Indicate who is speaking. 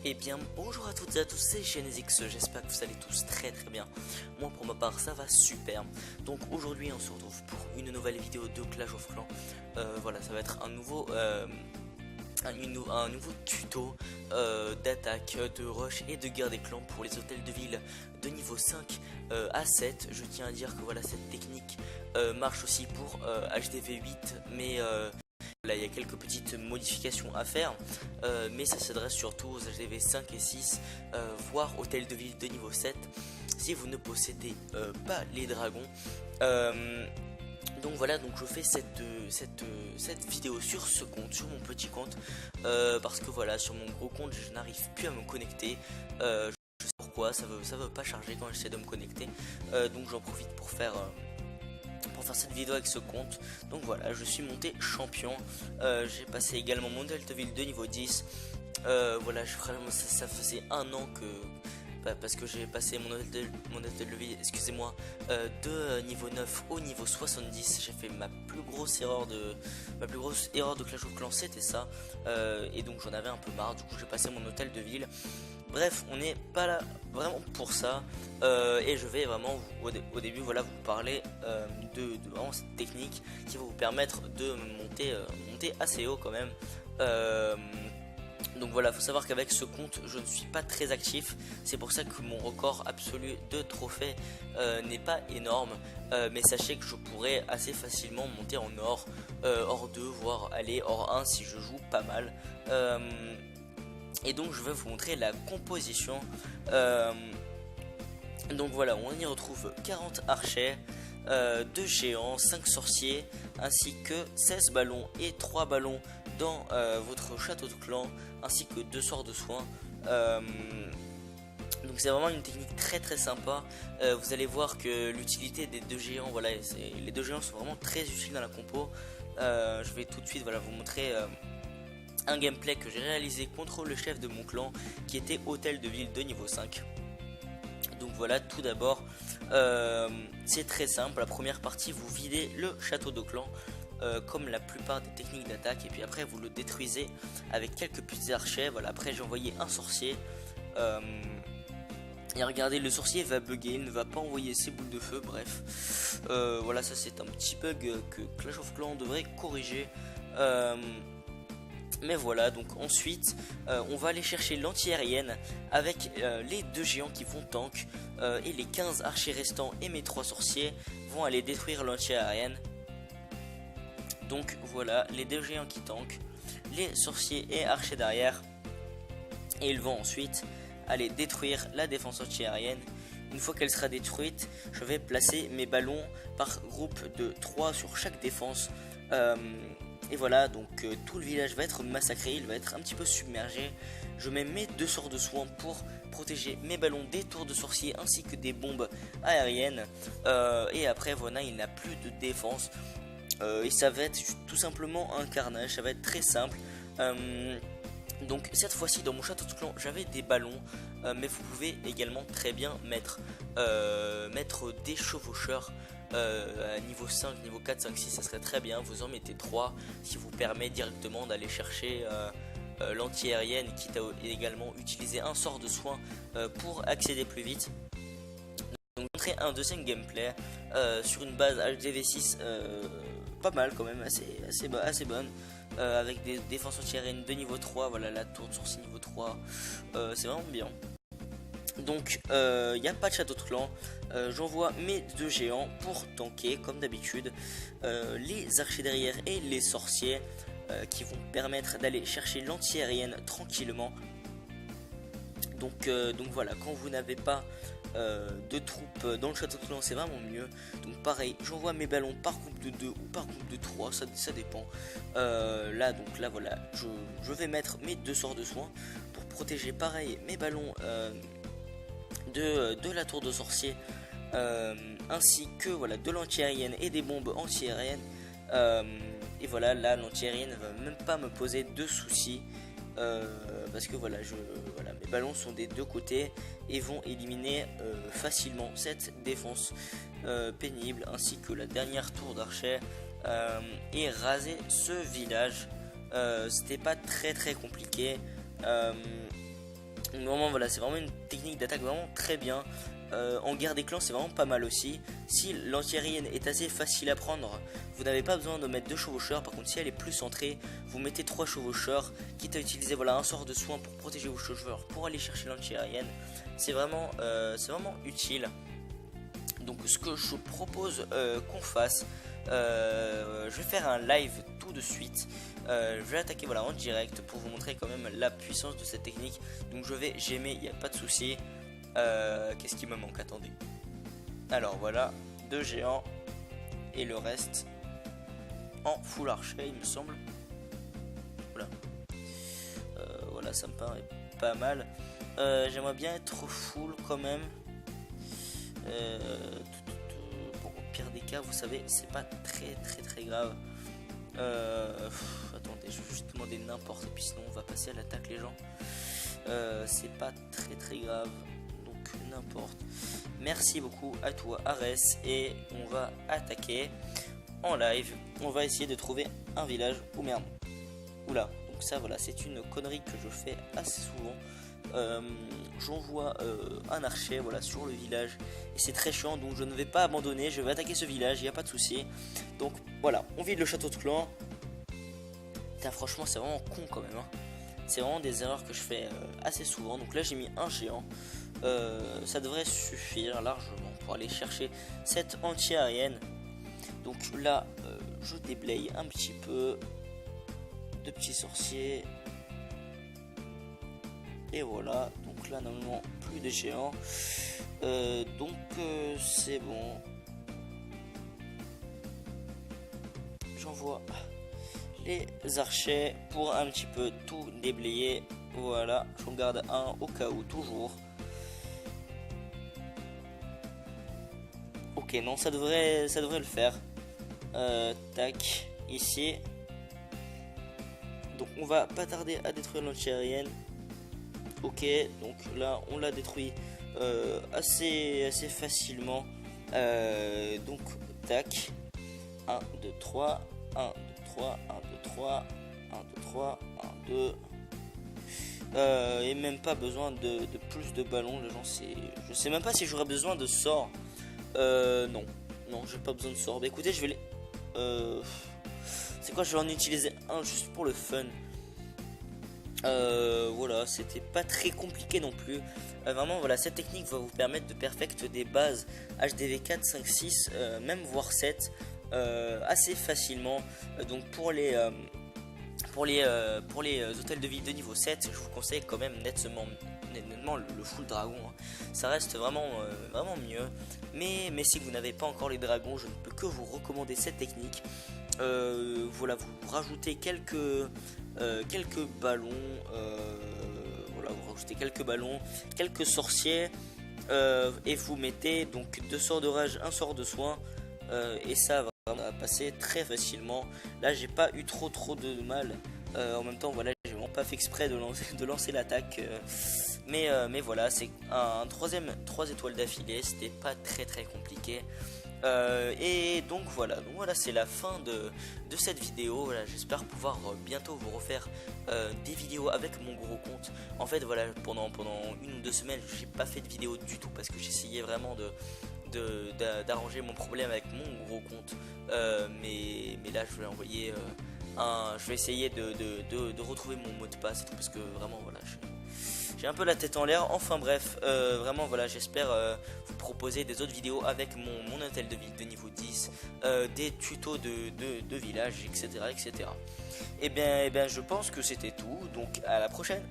Speaker 1: Eh bien bonjour à toutes et à tous, c'est Genezix, j'espère que vous allez tous très bien. Moi pour ma part ça va super. Donc aujourd'hui on se retrouve pour une nouvelle vidéo de Clash of Clans. Voilà, ça va être un nouveau tuto d'attaque, de rush et de guerre des clans pour les hôtels de ville de niveau 5 à 7. Je tiens à dire que voilà, cette technique marche aussi pour HDV 8, mais là il y a quelques petites modifications à faire, mais ça s'adresse surtout aux HDV 5 et 6, voire hôtel de ville de niveau 7 si vous ne possédez pas les dragons. Donc voilà, donc je fais cette vidéo sur ce compte, sur mon petit compte, parce que voilà, sur mon gros compte je n'arrive plus à me connecter. Je sais pourquoi, ça veut pas charger quand j'essaie de me connecter, donc j'en profite pour faire cette vidéo avec ce compte. Donc voilà, je suis monté champion. J'ai passé également mon hôtel de ville de niveau 10. Voilà, ça faisait un an que parce que j'ai passé mon hôtel de ville, excusez-moi, de niveau 9 au niveau 70. J'ai fait ma plus grosse erreur de Clash of Clans, c'était ça, et donc j'en avais un peu marre. Du coup j'ai passé mon hôtel de ville. Bref, on n'est pas là vraiment pour ça, et je vais vraiment au début voilà, vous parler de vraiment cette technique qui va vous permettre de monter assez haut quand même. Donc voilà, faut savoir qu'avec ce compte je ne suis pas très actif, c'est pour ça que mon record absolu de trophées n'est pas énorme, mais sachez que je pourrais assez facilement monter en or 2, voire aller or 1 si je joue pas mal. Et donc je vais vous montrer la composition. Donc voilà, on y retrouve 40 archers, 2 géants, 5 sorciers, ainsi que 16 ballons et 3 ballons dans votre château de clan, ainsi que 2 sorts de soins. Donc c'est vraiment une technique très sympa. Vous allez voir que l'utilité des 2 géants, voilà, les 2 géants sont vraiment très utiles dans la compo. Je vais tout de suite voilà, vous montrer un gameplay que j'ai réalisé contre le chef de mon clan qui était hôtel de ville de niveau 5. Donc voilà, tout d'abord c'est très simple. La première partie, vous videz le château de clan comme la plupart des techniques d'attaque, et puis après vous le détruisez avec quelques petits archers. Voilà, après j'ai envoyé un sorcier, et regardez, le sorcier va bugger, il ne va pas envoyer ses boules de feu. Bref, voilà, ça c'est un petit bug que Clash of Clans devrait corriger. Mais voilà, donc ensuite on va aller chercher l'anti-aérienne avec les 2 géants qui vont tank, et les 15 archers restants et mes 3 sorciers vont aller détruire l'anti-aérienne. Donc voilà, les 2 géants qui tankent, les sorciers et archers derrière, et ils vont ensuite aller détruire la défense anti-aérienne. Une fois qu'elle sera détruite, je vais placer mes ballons par groupe de 3 sur chaque défense. Et voilà, donc tout le village va être massacré, il va être un petit peu submergé. Je mets mes 2 sorts de soins pour protéger mes ballons des tours de sorciers ainsi que des bombes aériennes. Et après voilà, il n'a plus de défense. Et ça va être tout simplement un carnage, ça va être très simple. Donc cette fois-ci dans mon château de clan j'avais des ballons, mais vous pouvez également très bien mettre des chevaucheurs à niveau 5, niveau 4, 5, 6, ça serait très bien. Vous en mettez 3, ce qui vous permet directement d'aller chercher l'anti-aérienne, quitte à également utiliser un sort de soin pour accéder plus vite. Donc montrer un deuxième gameplay sur une base HDV6 pas mal quand même, assez bonne, avec des défenses anti-aériennes de niveau 3. Voilà, la tour de sourcil niveau 3, c'est vraiment bien. Donc il n'y a pas de château de clan, j'envoie mes 2 géants pour tanker comme d'habitude les archers derrière et les sorciers qui vont permettre d'aller chercher l'anti-aérienne tranquillement. Donc voilà, quand vous n'avez pas de troupes dans le château de clan, c'est vraiment mieux. Donc pareil, j'envoie mes ballons par groupe de 2 ou par groupe de 3, ça dépend. Là voilà, je vais mettre mes 2 sorts de soins pour protéger pareil mes ballons de la tour de sorcier, ainsi que voilà, de l'anti-aérienne et des bombes anti-aériennes. Et voilà, là l'anti-aérienne ne va même pas me poser de soucis, parce que voilà, mes ballons sont des 2 côtés et vont éliminer facilement cette défense pénible, ainsi que la dernière tour d'archer, et raser ce village. C'était pas très compliqué. Donc vraiment voilà, c'est vraiment une technique d'attaque vraiment très bien. En guerre des clans c'est vraiment pas mal aussi. Si l'anti-aérienne est assez facile à prendre, vous n'avez pas besoin de mettre 2 chevaucheurs. Par contre si elle est plus centrée, vous mettez 3 chevaucheurs, quitte à utiliser voilà, un sort de soin pour protéger vos chevaucheurs pour aller chercher l'anti-aérienne. C'est vraiment utile. Donc ce que je propose qu'on fasse, je vais faire un live tout de suite. Je vais attaquer voilà, en direct pour vous montrer quand même la puissance de cette technique. Donc je vais gémer, il n'y a pas de souci. Qu'est-ce qui me manque? Attendez. Alors voilà, 2 géants et le reste en full archer il me semble. Voilà, voilà ça me paraît pas mal. J'aimerais bien être full quand même. Bon, au pire des cas, vous savez, c'est pas très grave. Attendez, je vais juste demander n'importe, et puis sinon on va passer à l'attaque les gens. C'est pas très grave, donc n'importe. Merci beaucoup à toi Arès, et on va attaquer en live. On va essayer de trouver un village. Oh merde, oula. Donc ça voilà, c'est une connerie que je fais assez souvent. J'envoie un archer voilà, sur le village et c'est très chiant, donc je ne vais pas abandonner, je vais attaquer ce village, il n'y a pas de souci. Donc voilà, on vide le château de clan. Putain, franchement c'est vraiment con quand même hein. C'est vraiment des erreurs que je fais assez souvent. Donc là j'ai mis un géant, ça devrait suffire largement pour aller chercher cette anti-aérienne. Donc là je déblaye un petit peu de petits sorciers. Et voilà, donc là normalement plus de géants, donc c'est bon. J'envoie les archers pour un petit peu tout déblayer. Voilà, j'en garde un au cas où toujours. Ok, non, ça devrait le faire. Tac, ici. Donc on va pas tarder à détruire l'anti-aérienne. Ok, donc là on l'a détruit assez facilement. Donc tac, 1, 2, 3, 1, 2, 3, 1, 2, 3, 1, 2, 3, 1, 2. Et même pas besoin de plus de ballons, les gens, je sais même pas si j'aurais besoin de sorts. Non, j'ai pas besoin de sorts. Bah écoutez, je vais les... c'est quoi, je vais en utiliser un juste pour le fun. Voilà, c'était pas très compliqué non plus. Vraiment, voilà, cette technique va vous permettre de perfecter des bases HDV 4, 5, 6, même voire 7 assez facilement. Donc pour les hôtels de ville de niveau 7, je vous conseille quand même nettement le full dragon hein. Ça reste vraiment mieux. Mais si vous n'avez pas encore les dragons, je ne peux que vous recommander cette technique. Voilà, vous rajoutez quelques ballons, voilà, vous rajoutez quelques ballons, quelques sorciers, et vous mettez donc 2 sorts de rage, un sort de soin, et ça va passer très facilement. Là j'ai pas eu trop de mal. En même temps voilà, j'ai vraiment pas fait exprès de lancer l'attaque, mais voilà, c'est un 3 étoiles d'affilée, c'était pas très compliqué. Et donc voilà, c'est la fin de cette vidéo. Voilà, j'espère pouvoir bientôt vous refaire des vidéos avec mon gros compte. En fait voilà, pendant 1 ou 2 semaines j'ai pas fait de vidéo du tout parce que j'essayais vraiment d'arranger mon problème avec mon gros compte, mais là je vais envoyer je vais essayer de retrouver mon mot de passe et tout, parce que vraiment voilà, j'ai un peu la tête en l'air. Enfin bref, vraiment voilà, j'espère vous proposer des autres vidéos avec mon hôtel de ville de niveau 10, des tutos de village, etc. Et bien je pense que c'était tout, donc à la prochaine.